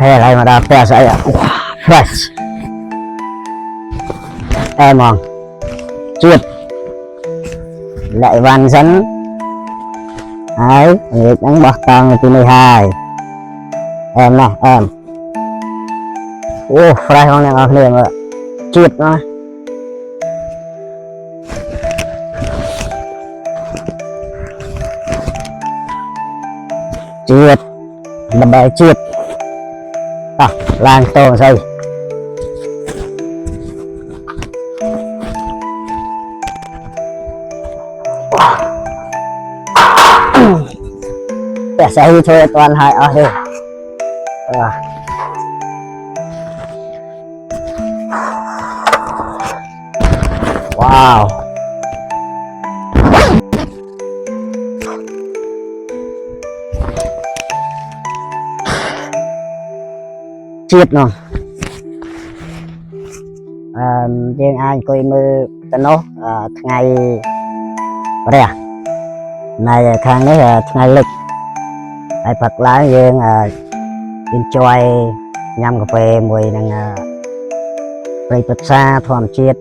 hay lại mà đạp xe sẽ fresh em mong chuyên lại van dẫn ấy đánh bọc tầng từ 12 em này em fresh không này ngọc liền rồi chuyên nó chuyên đập bài chuyên lan tô xây sẽ thôi toàn hai ở đây wow chết nó riêng ai coi mưa tên nó ngày đây này khang đấy là ngày lịch ai Phật lá riêng enjoy nhâm cà phê mùi năng cây bật xa thòm chết